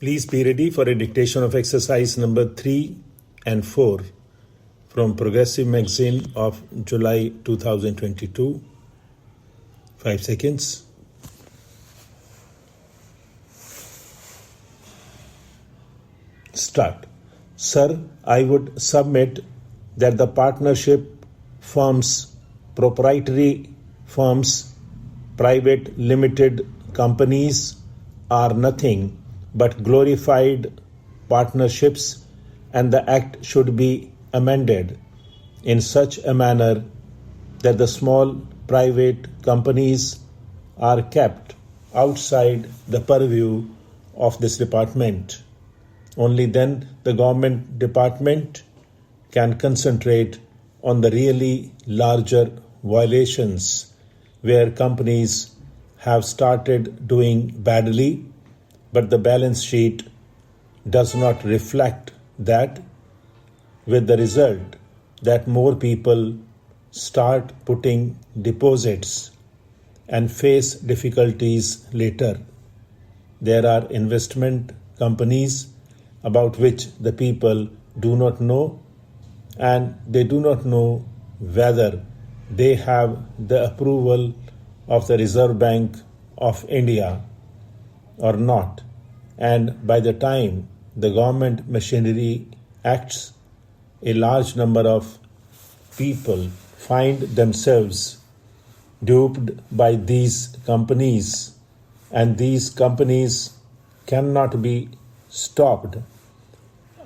Please be ready for a dictation of exercise number 3 and 4 from Progressive Magazine of July 2022. 5 seconds. Start. Sir, I would submit that the partnership firms, proprietary firms, private limited companies are nothing but glorified partnerships, and the Act should be amended in such a manner that the small private companies are kept outside the purview of this department. Only then the government department can concentrate on the really larger violations where companies have started doing badly, but the balance sheet does not reflect that, with the result that more people start putting deposits and face difficulties later. There are investment companies about which the people do not know, and they do not know whether they have the approval of the Reserve Bank of India or not, and by the time the government machinery acts, a large number of people find themselves duped by these companies, and these companies cannot be stopped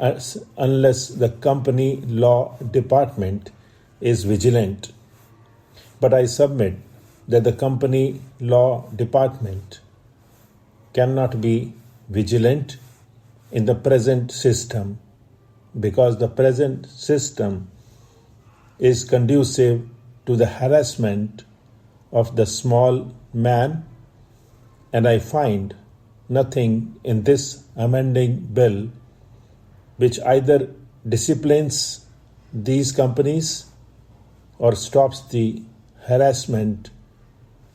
unless the company law department is vigilant. But I submit that the company law department cannot be vigilant in the present system, because the present system is conducive to the harassment of the small man, and I find nothing in this amending bill which either disciplines these companies or stops the harassment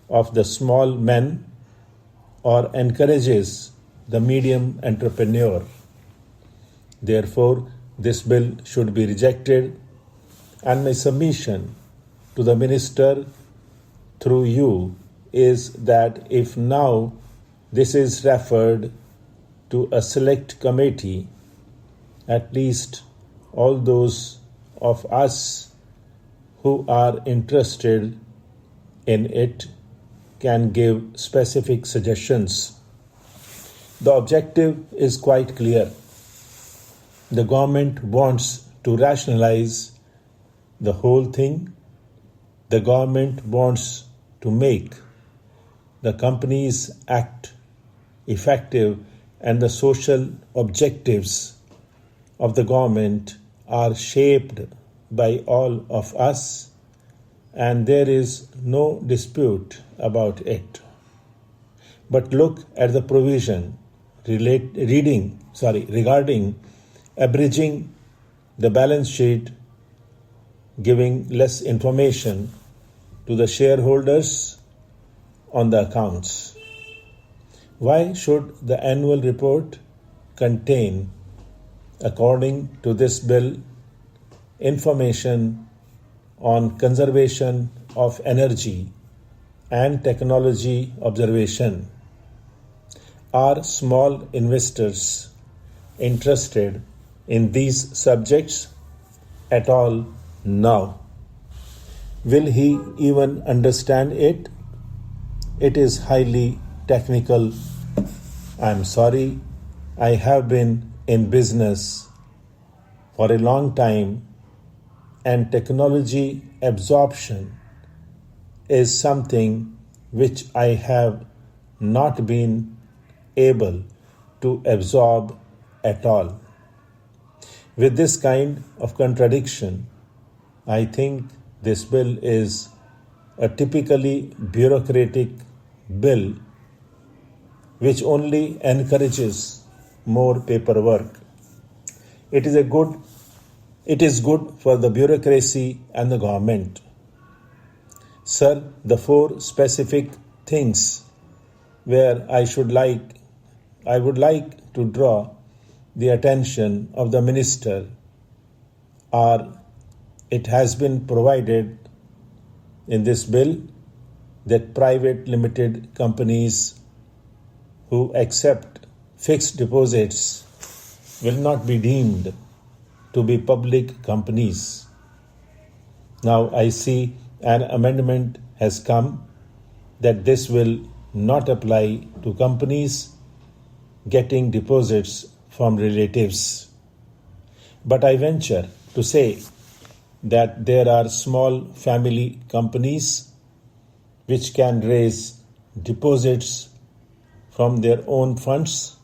of the small men or encourages the medium entrepreneur. Therefore, this bill should be rejected, and my submission to the minister through you is that if now this is referred to a select committee, at least all those of us who are interested in it can give specific suggestions. The objective is quite clear. The government wants to rationalize the whole thing. The government wants to make the Companies Act effective, and the social objectives of the government are shaped by all of us, and there is no dispute about it. But look at the provision regarding abridging the balance sheet, giving less information to the shareholders on the accounts. Why should the annual report contain, according to this bill, information on conservation of energy and technology observation? Are small investors interested in these subjects at all now? Will he even understand it? It is highly technical. I'm sorry, I have been in business for a long time, and technology absorption is something which I have not been able to absorb at all. With this kind of contradiction, I think this bill is a typically bureaucratic bill which only encourages more paperwork. It is good for the bureaucracy and the government. Sir, the 4 specific things where I would like to draw the attention of the minister, or it has been provided in this bill that private limited companies who accept fixed deposits will not be deemed to be public companies. Now I see an amendment has come that this will not apply to companies getting deposits from relatives. But I venture to say that there are small family companies which can raise deposits from their own funds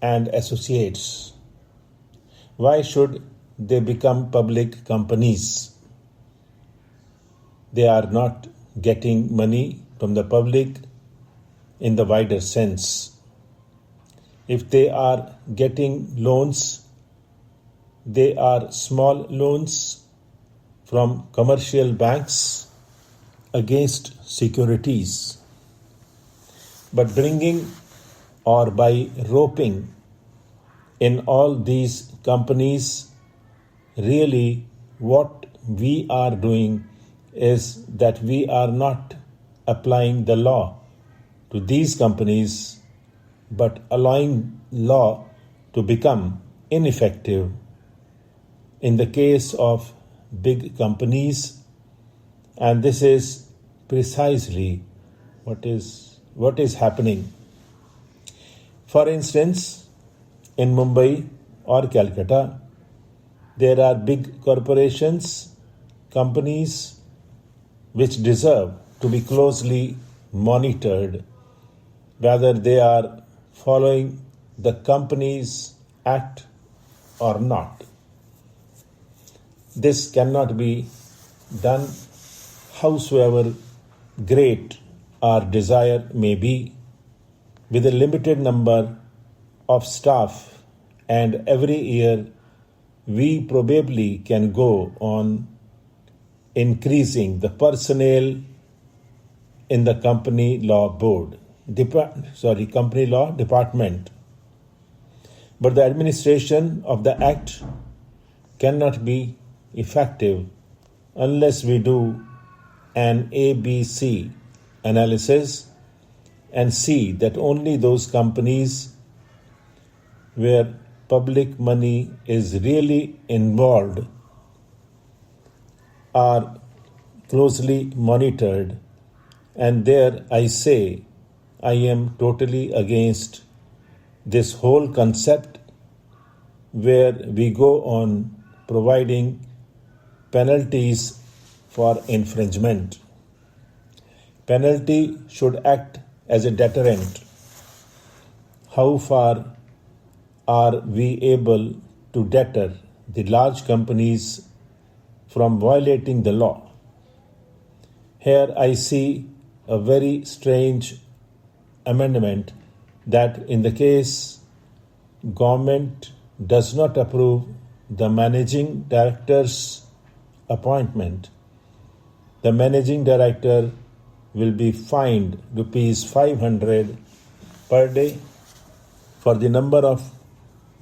and associates. Why should they become public companies? They are not getting money from the public in the wider sense. If they are getting loans, they are small loans from commercial banks against securities. But bringing or by roping in all these companies, really what we are doing is that we are not applying the law to these companies, but allowing law to become ineffective in the case of big companies. And this is precisely what is happening. For instance, in Mumbai or Calcutta, there are big corporations, companies which deserve to be closely monitored whether they are following the Companies Act or not. This cannot be done howsoever great our desire may be, with a limited number of staff, and every year we probably can go on increasing the personnel in the company law department. But the administration of the act cannot be effective unless we do an ABC analysis and see that only those companies where public money is really involved are closely monitored. And there I say I am totally against this whole concept where we go on providing penalties for infringement. Penalty should act as a deterrent. How far are we able to deter the large companies from violating the law? Here I see a very strange amendment that in the case government does not approve the managing director's appointment, the managing director will be fined rupees 500 per day for the number of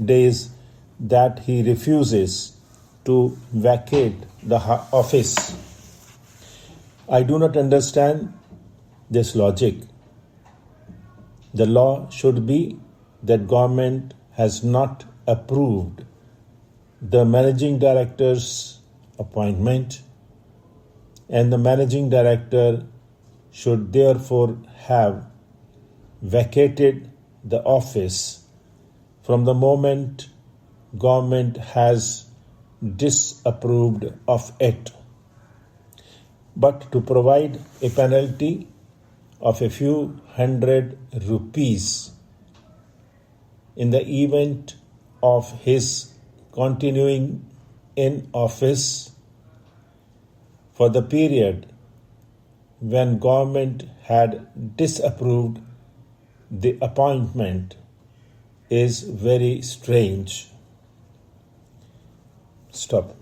days that he refuses to vacate the office. I do not understand this logic. The law should be that government has not approved the managing director's appointment, and the managing director should therefore have vacated the office from the moment government has disapproved of it. But to provide a penalty of a few hundred rupees in the event of his continuing in office for the period when government had disapproved the appointment is very strange. Stop.